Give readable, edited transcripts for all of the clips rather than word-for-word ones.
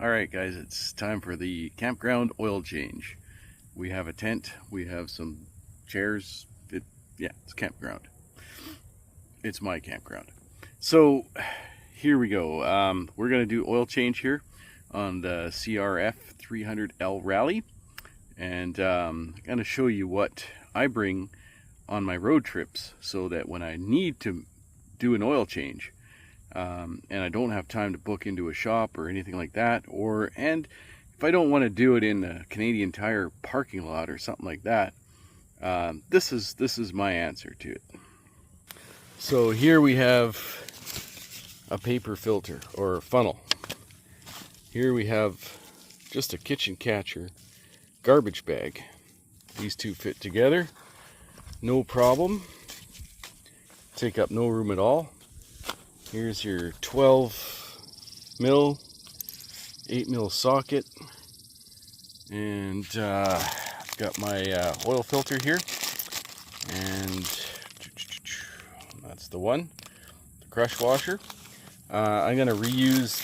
Alright guys, it's time for the campground oil change. We have a tent, we have some chairs. It's campground. It's my campground. So here we go. We're going to do oil change here on the CRF300 Rally. And I'm going to show you what I bring on my road trips so that when I need to do an oil change, and I don't have time to book into a shop or anything like that, and if I don't want to do it in a Canadian Tire parking lot or something like that, this is my answer to it. So here we have a paper filter or funnel. Here we have just a kitchen catcher garbage bag. These two fit together, no problem. Take up no room at all. Here's your 12 mil, 8 mil socket, and I've got my oil filter here, and that's the one, the crush washer. I'm going to reuse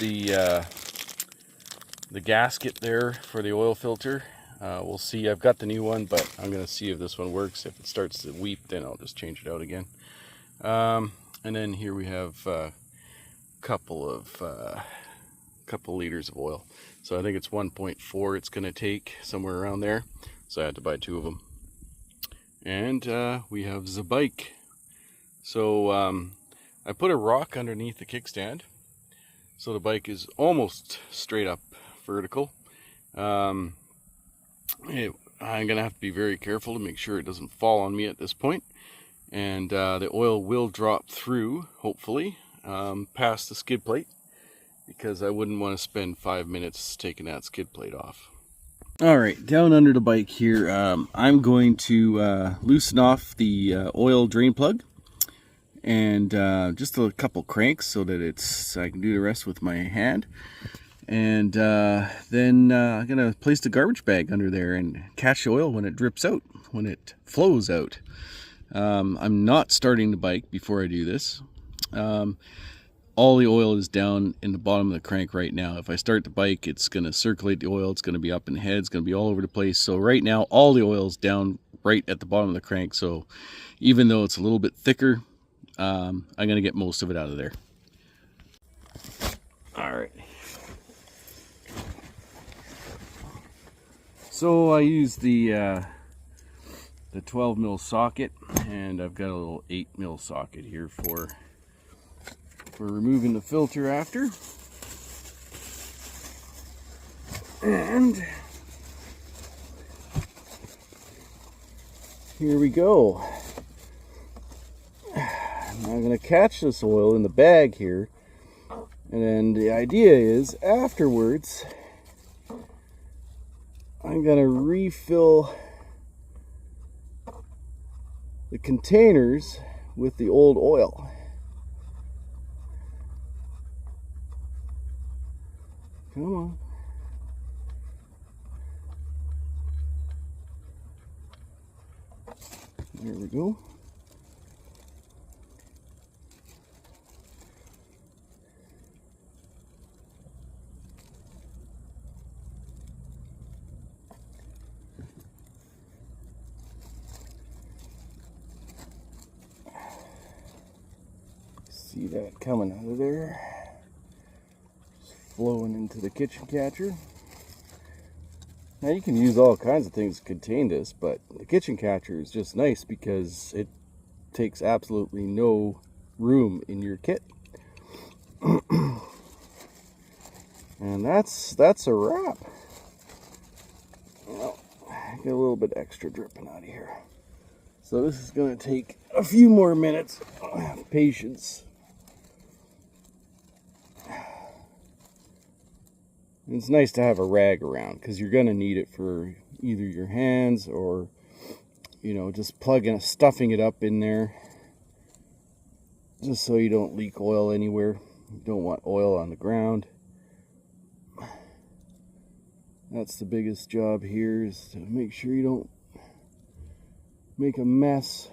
the gasket there for the oil filter. We'll see. I've got the new one, but I'm going to see if this one works. If it starts to weep, then I'll just change it out again. And then here we have a couple liters of oil. So I think it's 1.4 it's going to take, somewhere around there. So I had to buy two of them. And we have the bike. So I put a rock underneath the kickstand, so the bike is almost straight up vertical. I'm going to have to be very careful to make sure it doesn't fall on me at this point. And the oil will drop through, hopefully, past the skid plate, because I wouldn't want to spend 5 minutes taking that skid plate off. Alright, down under the bike here, I'm going to loosen off the oil drain plug, and just a couple cranks so that I can do the rest with my hand. And then I'm going to place the garbage bag under there and catch the oil when it drips out, when it flows out. I'm not starting the bike before I do this. All the oil is down in the bottom of the crank right now. If I start the bike, it's going to circulate the oil. It's going to be up in the head. It's going to be all over the place. So right now, all the oil is down right at the bottom of the crank. So even though it's a little bit thicker, I'm going to get most of it out of there. All right. So I use the 12 mil socket, and I've got a little 8 mil socket here for removing the filter after. And here we go. I'm going to catch this oil in the bag here, and then the idea is afterwards I'm going to refill the containers with the old oil. Come on. There we go. See that coming out of there, just flowing into the kitchen catcher. Now you can use all kinds of things to contain this, but the kitchen catcher is just nice because it takes absolutely no room in your kit. And that's a wrap. Well, get a little bit extra dripping out of here. So this is going to take a few more minutes. Patience. It's nice to have a rag around because you're going to need it for either your hands or, just stuffing it up in there just so you don't leak oil anywhere. You don't want oil on the ground. That's the biggest job here, is to make sure you don't make a mess,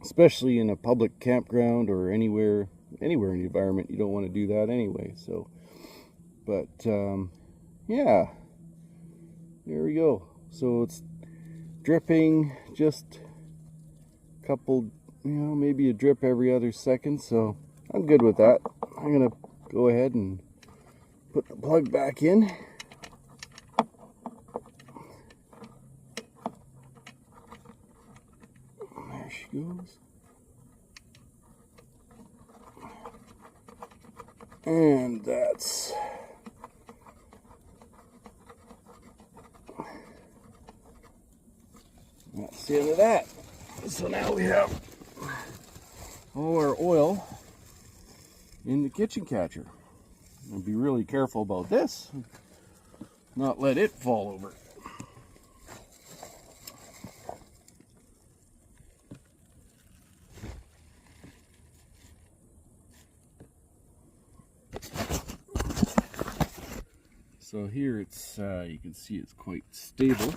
especially in a public campground or anywhere anywhere in the environment, you don't want to do that anyway. So, but yeah, there we go. So it's dripping just a couple, maybe a drip every other second. So I'm good with that. I'm gonna go ahead and put the plug back in. There she goes. And that's the end of that. So now we have all our oil in the kitchen catcher. I'll be really careful about this, not let it fall over. So here it's, you can see it's quite stable,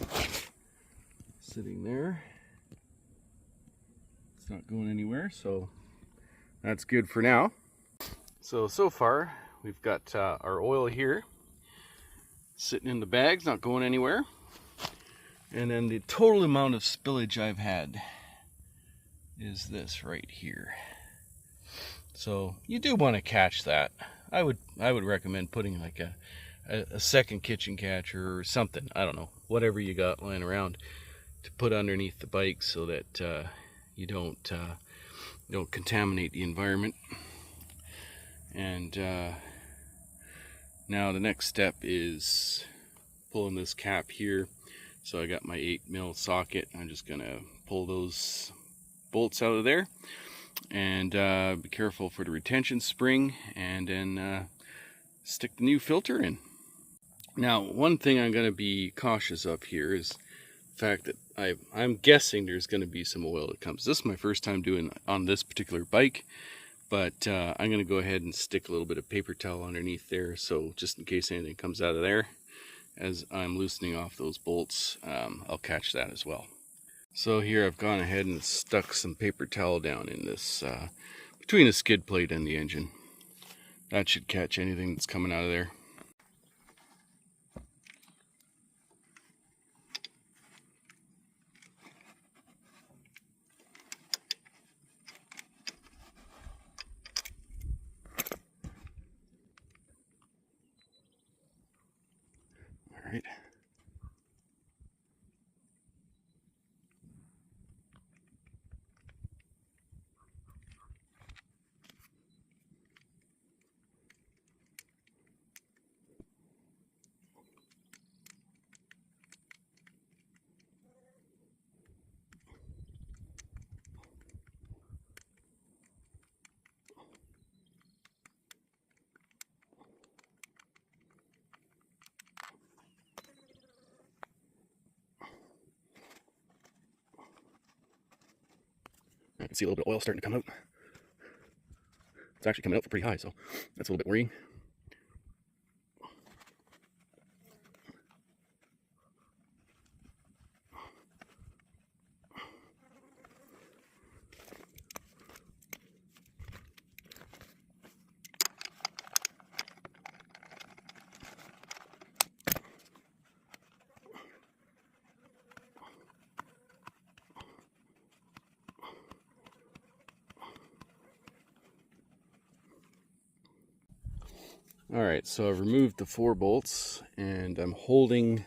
sitting there. It's not going anywhere, so that's good for now. So far we've got our oil here, sitting in the bags, not going anywhere. And then the total amount of spillage I've had is this right here. So you do want to catch that. I would recommend putting like a second kitchen catcher or something, I don't know, whatever you got lying around to put underneath the bike so that you don't contaminate the environment. And now the next step is pulling this cap here. So I got my 8mm socket. I'm just gonna pull those bolts out of there and be careful for the retention spring, and then stick the new filter in. Now, one thing I'm going to be cautious of here is the fact that I'm guessing there's going to be some oil that comes. This is my first time doing on this particular bike, but I'm going to go ahead and stick a little bit of paper towel underneath there, so just in case anything comes out of there as I'm loosening off those bolts, I'll catch that as well. So here I've gone ahead and stuck some paper towel down in this between the skid plate and the engine. That should catch anything that's coming out of there. All right. I can see a little bit of oil starting to come out. It's actually coming out pretty high, so that's a little bit worrying. Alright, so I've removed the 4 bolts and I'm holding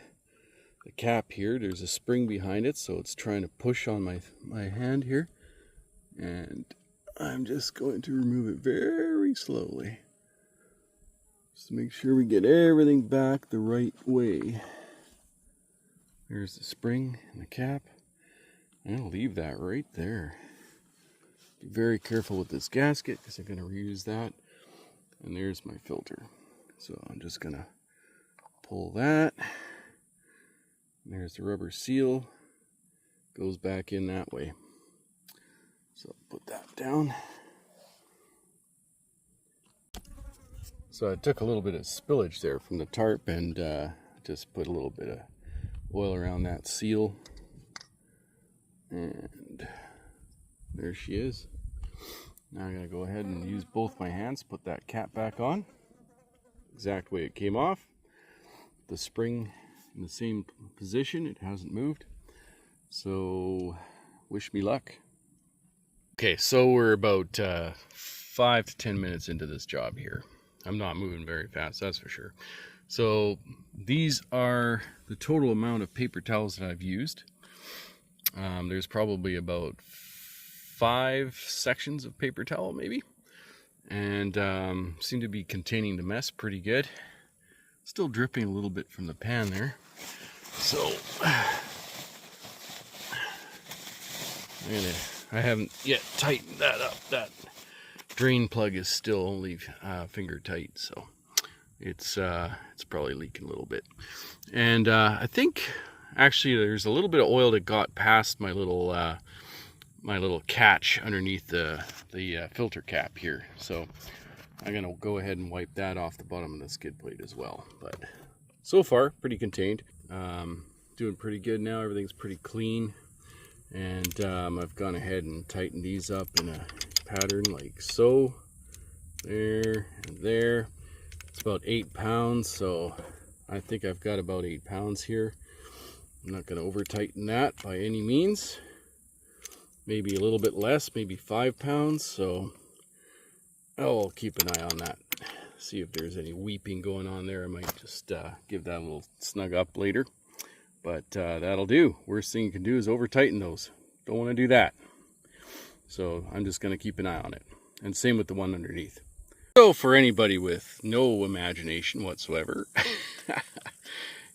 the cap here. There's a spring behind it, so it's trying to push on my hand here. And I'm just going to remove it very slowly. Just to make sure we get everything back the right way. There's the spring and the cap. I'm going to leave that right there. Be very careful with this gasket because I'm going to reuse that. And there's my filter. So I'm just going to pull that. There's the rubber seal. Goes back in that way. So put that down. So I took a little bit of spillage there from the tarp and just put a little bit of oil around that seal. And there she is. Now I'm going to go ahead and use both my hands, put that cap back on, exact way it came off. The spring in the same position, it hasn't moved. So wish me luck. Okay, so we're about 5 to 10 minutes into this job here. I'm not moving very fast, that's for sure. So these are the total amount of paper towels that I've used. There's probably about 5 sections of paper towel maybe, and seem to be containing the mess pretty good. Still dripping a little bit from the pan there, so I haven't yet tightened that up. That drain plug is still only finger tight, so it's probably leaking a little bit. And I think actually there's a little bit of oil that got past my little catch underneath the filter cap here, so I'm gonna go ahead and wipe that off the bottom of the skid plate as well. But so far pretty contained, doing pretty good now. Everything's pretty clean, and I've gone ahead and tightened these up in a pattern like so, there and there. It's about 8 pounds, so I think I've got about 8 pounds here. I'm not going to over tighten that by any means. Maybe a little bit less, maybe 5 pounds. So I'll keep an eye on that. See if there's any weeping going on there. I might just give that a little snug up later. But that'll do. Worst thing you can do is over tighten those. Don't want to do that. So I'm just going to keep an eye on it. And same with the one underneath. So for anybody with no imagination whatsoever,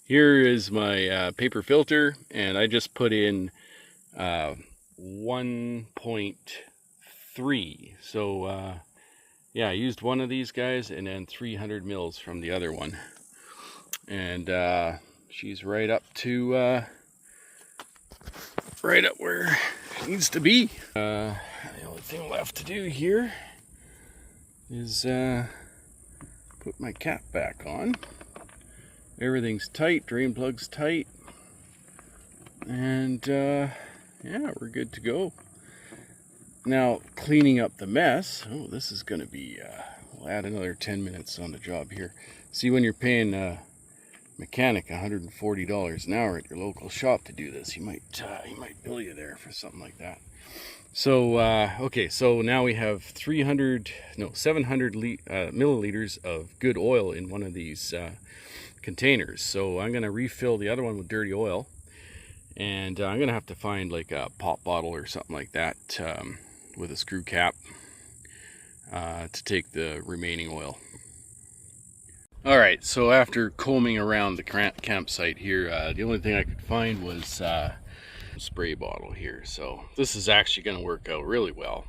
here is my paper filter, and I just put in 1.3. So yeah, I used one of these guys and then 300 mils from the other one, and she's right up to right up where it needs to be. The only thing left to do here is put my cap back on. Everything's tight, drain plug's tight, and yeah, we're good to go. Now, cleaning up the mess. Oh, this is going to be, we'll add another 10 minutes on the job here. See, when you're paying a mechanic $140 an hour at your local shop to do this, he might bill you there for something like that. So, okay, so now we have 700 milliliters of good oil in one of these containers. So I'm going to refill the other one with dirty oil, and I'm going to have to find like a pop bottle or something like that with a screw cap to take the remaining oil. All right, so after combing around the campsite here, the only thing I could find was spray bottle here. So this is actually going to work out really well.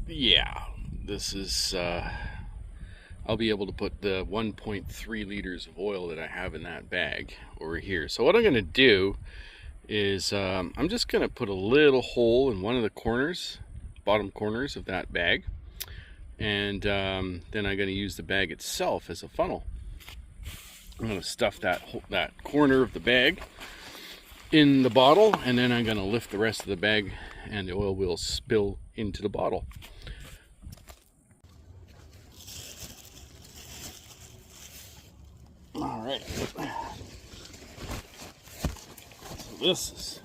Yeah, this is I'll be able to put the 1.3 liters of oil that I have in that bag over here. So what I'm going to do is I'm just going to put a little hole in one of the corners, bottom corners of that bag, and then I'm going to use the bag itself as a funnel. I'm going to stuff that corner of the bag in the bottle, and then I'm going to lift the rest of the bag and the oil will spill into the bottle. All right, so this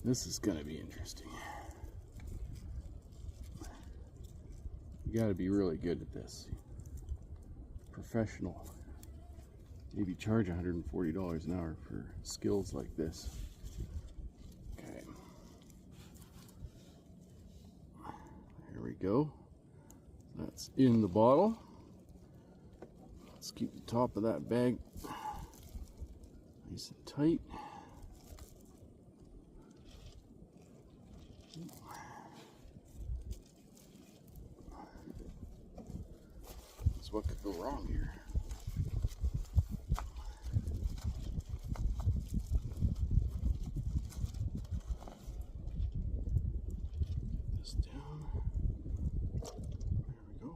is going to be interesting. You got to be really good at this. Professional. Maybe charge $140 an hour for skills like this. Okay. Here we go. That's in the bottle. Let's keep the top of that bag nice and tight. So what could go wrong here? This down. There we go.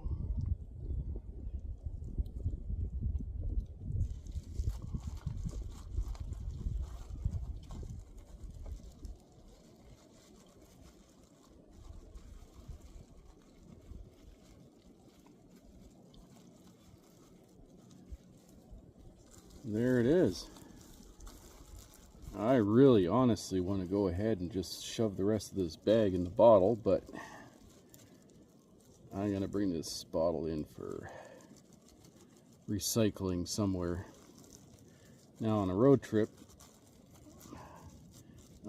There it is. I really honestly want to go ahead and just shove the rest of this bag in the bottle, but I'm gonna bring this bottle in for recycling somewhere. Now on a road trip,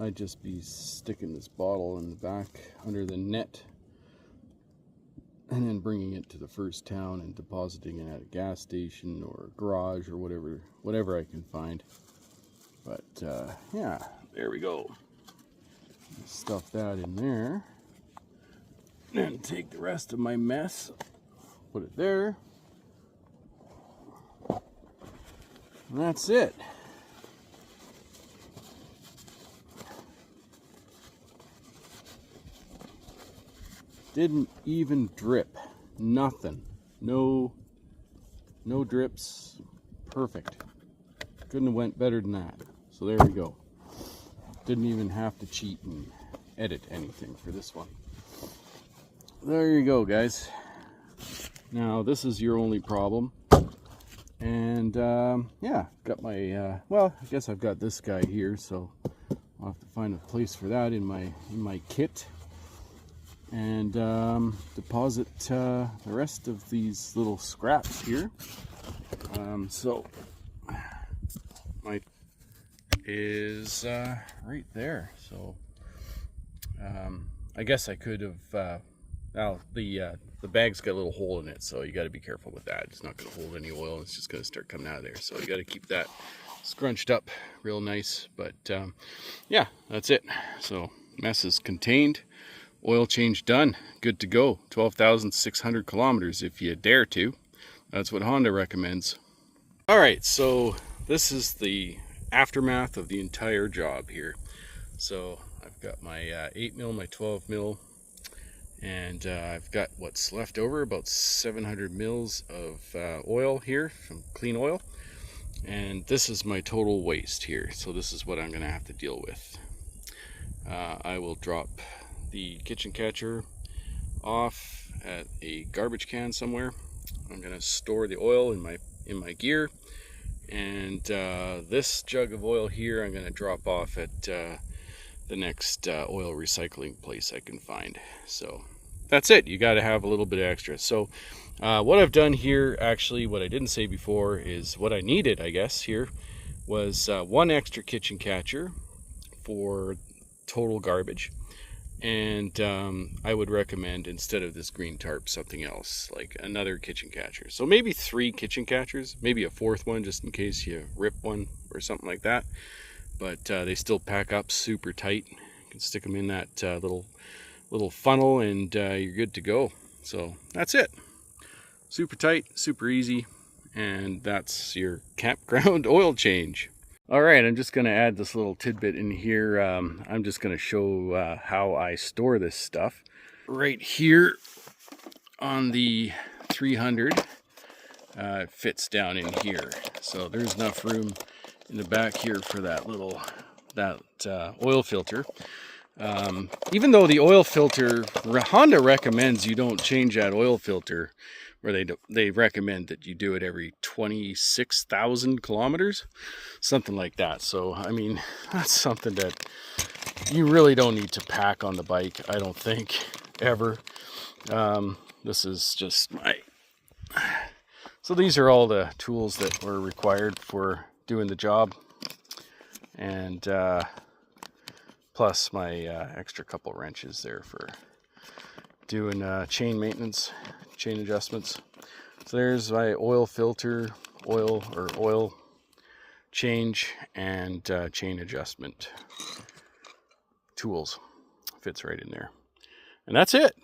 I'd just be sticking this bottle in the back under the net and then bringing it to the first town and depositing it at a gas station or a garage or whatever I can find. But yeah, there we go. Stuff that in there. And take the rest of my mess, put it there. And that's it. Didn't even drip. Nothing. No drips. Perfect. Couldn't have went better than that. So there we go. Didn't even have to cheat and edit anything for this one. There you go, guys. Now this is your only problem. And yeah, got my well, I guess I've got this guy here, so I'll have to find a place for that in my kit. And deposit the rest of these little scraps here. So my is right there. So I guess I could have. Now the bag's got a little hole in it, so you got to be careful with that. It's not going to hold any oil. It's just going to start coming out of there. So you got to keep that scrunched up real nice. But yeah, that's it. So mess is contained. Oil change done. Good to go. 12,600 kilometers if you dare to. That's what Honda recommends. All right, so this is the aftermath of the entire job here. So I've got my 8 mil, my 12 mil, and I've got what's left over, about 700 mils of oil here, from clean oil. And this is my total waste here. So this is what I'm gonna have to deal with. I will drop the kitchen catcher off at a garbage can somewhere. I'm gonna store the oil in my gear, and this jug of oil here I'm gonna drop off at the next oil recycling place I can find. So that's it. You got to have a little bit extra. So what I've done here, actually what I didn't say before, is what I needed, I guess, here was one extra kitchen catcher for total garbage. And I would recommend, instead of this green tarp, something else, like another kitchen catcher. So maybe 3 kitchen catchers, maybe a 4th one just in case you rip one or something like that. But they still pack up super tight. You can stick them in that little funnel and you're good to go. So that's it. Super tight, super easy, and that's your Campground oil change. All right, I'm just going to add this little tidbit in here. I'm just going to show how I store this stuff. Right here on the 300, it fits down in here. So there's enough room in the back here for that oil filter. Even though the oil filter, Honda recommends you don't change that oil filter, where they recommend that you do it every 26,000 kilometers, something like that. So I mean, that's something that you really don't need to pack on the bike, I don't think, ever. This is just so these are all the tools that were required for doing the job, and plus my extra couple wrenches there for doing chain maintenance, chain adjustments. So there's my oil filter, oil change, and chain adjustment tools. Fits right in there. And that's it.